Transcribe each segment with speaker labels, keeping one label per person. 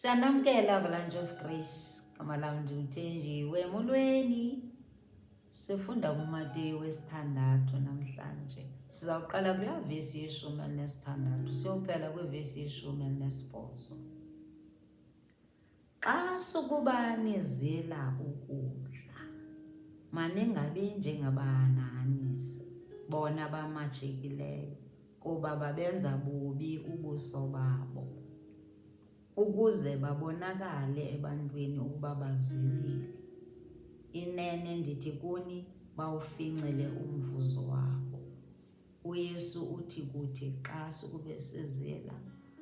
Speaker 1: Siyanamkela Avalanche of Grace, kama lami ndimthenjiwe emolweni. Sifunda kuMateyu wesithandathu namhlanje. Sizawuqala kula vesi yeshumi elinesithandathu siyophela kwivesi yeshumi elinesibhozo. Xa sukuba nizila ukudla, maningabi njengabahananisi bona bamatshekileyo, kuba babenza bubi ubuso babo, ukuze babonakale ebantwini ukuba bazilile. Inene ndithi kuni bawufincile umvuzo wabo. UYesu uthi kuthi xa sukube sizila,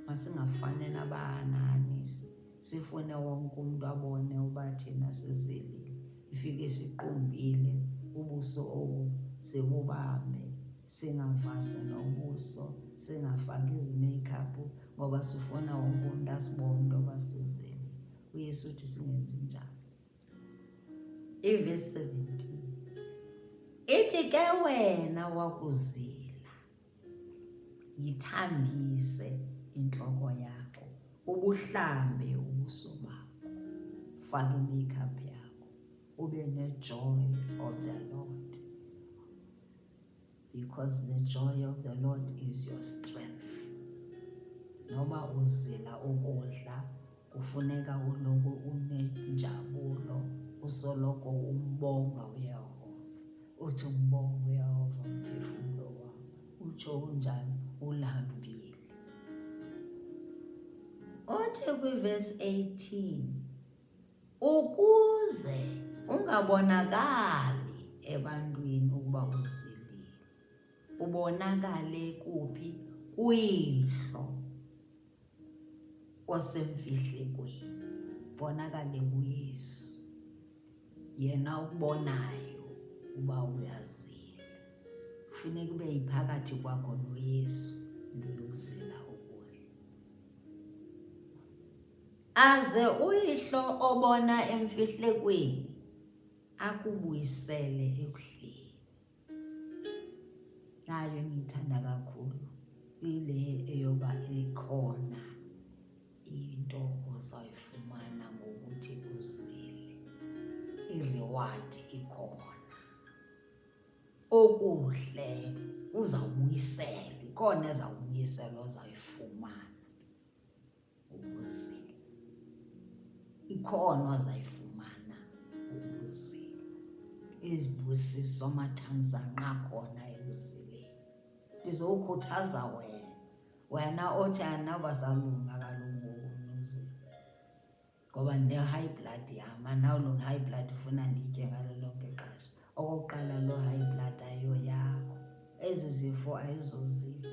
Speaker 1: masingafane nabahananisi, sifune wonke umuntu abone uba thina sizilile. Ifike siqumbile ubuso obu sebubambe, singavasi nobuso, singafaki izi-makeup ngoba sifuna wonke umuntu asibone uba sizile. UYesu uthi singenzi njalo. Ivesi 17 ithi, ke wena wakuzila, yithambise intloko yakho, ubuhlambe ubuso bakho, faka i-makeup yakho, ube ne-joy of the Lord, because the joy of the Lord is your strength. Noba uzila ukudla, kufuneka uloku unenjabulo, usoloko umbonga uYehova. Uthi umbonga uYehova umphefumulo wami, utsho unjani? Ulambile. Uthi kwivesi 18, ukuze ungabonakali ebantwini ukuba uzilile, ubonakale kuphi? Kuyihlo osemfihlekweni, bonakale kuYesu, yena ukubonayo uba uyazila. Kufuneka ube yiphakathi kwakho noYesu into yokuzila ukudla. Aze uyihlo obona emfihlekweni akubuyisele ekuhleni. Nayo engiyithanda kakhulu ile eyoba ikhona into ozayifumana ngokuthi uzile, i-reward ikhona. Okuhle uzawubuyiselwa, ikhona ezawubuyiselwa ozayifumana ukuzila. Ikhona ozayifumana ukuzila. Izibusiso amathamsanqa akhona ekuzileni. Ndizowukhuthaza wena othi andinawubasalunga kaloku umzimba, ngoba ndine-high blood yam, andinawulunga high blood ufuna nditye ngalo lonke ixesha. Okokuqala, loo high blood ayiyo yakho, ezi zifo ayizozethu,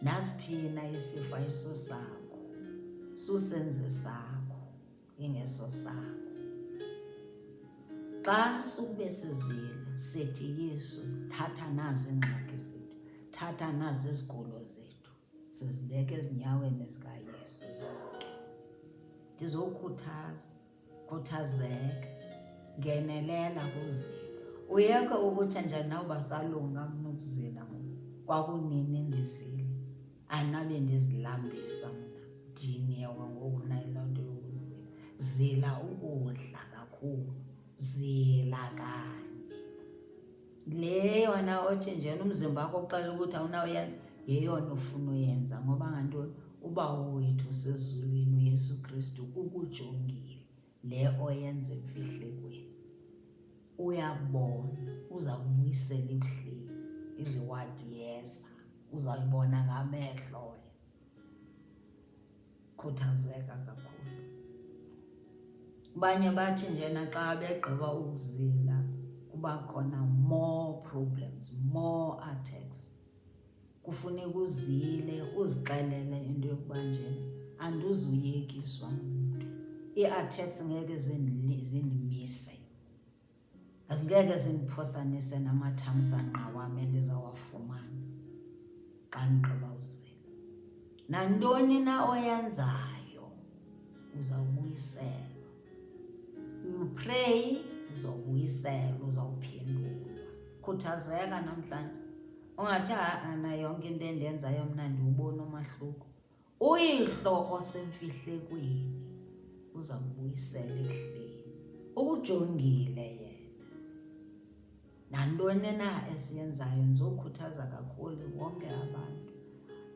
Speaker 1: nasiphina isifo ayisosakho, susenze sakho ingeso sakho. Xa sukube sizila sithi, Yesu, thatha nazi iingxaki zethu, thatha nazi izigulo zethu, sizibeke ezinyaweni zikaYesu zonke. Ndizokhuthaza, khuthazeka, ngenelela kuzila. Uyeke ukuthi njani nawubasalunga mna ukuzila kwakunini ndizile, andinabe ndizilambisa mna, ndiniyewe ngoku nayiloo nto yokuzila. Zila ukudla kakhulu, zila kanye. Le yona othi njena umzimba wakho uxela ukuthi awunawuyenza, yeyona ufuna uyenza, ngoba ngantoni? Ubawo wethu usezulwini uYesu Kristu ukujongile le oyenza emfihlekweni. Uyabona, uzawubuyisela ekuhleni, i-reward yeza, uzayibona ngamehlo. Khuthazeka kakhulu. Abanye bathi njena xa begqiba ukuzila kuba khona more problems, more attacks. Kufuneka uzile, uzixelele into yokuba njena andizuyekiswa umntu. Ii-attacks ngeke zindimise, azingeke zindiphosanise namathamsanqa wam endizawafumana xa ndigqiba uzila. Nantoni na oyenzayo uzawubuyiselwa. You pray, uzawubuyiselwa, uzawuphendulwa. Khuthazeka namhlanje. Ungathi ana yonke into endenzayo mna ndiwubona umahluko. Uyihlo osemfihlekweni uza kubuyisela ekuhleni. Ukujongile yena. Nantoni na esiyenzayo ndizokhuthaza kakhulu wonke abantu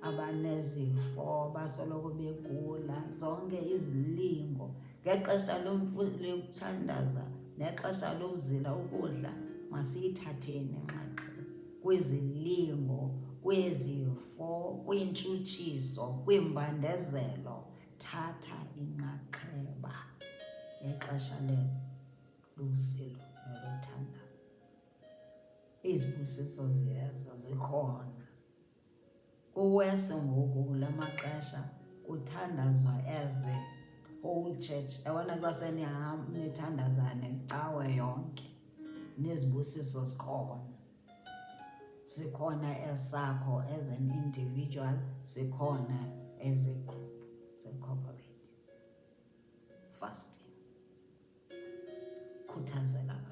Speaker 1: abanezifo, basoloko begula, zonke izilingo. Ngexesha lokuthandaza nexesha lokuzila ukudla, masiyithatheni inxaxheba kwizilingo, kwizifo, kwiintshutshiso, kwiimbandezelo. Thatha inxaxheba ngexesha lokuzila noluthandaza. Izibusiso ziyezo zikhona. Kuwesi ngoku kula maxesha kuthandazwa as the whole church. Yabona xa senithandazane cawe yonke, nezibusiso zikhona. Sikhona esakho as an individual, sikhona as a group, corporate. Fasting. Khuthazela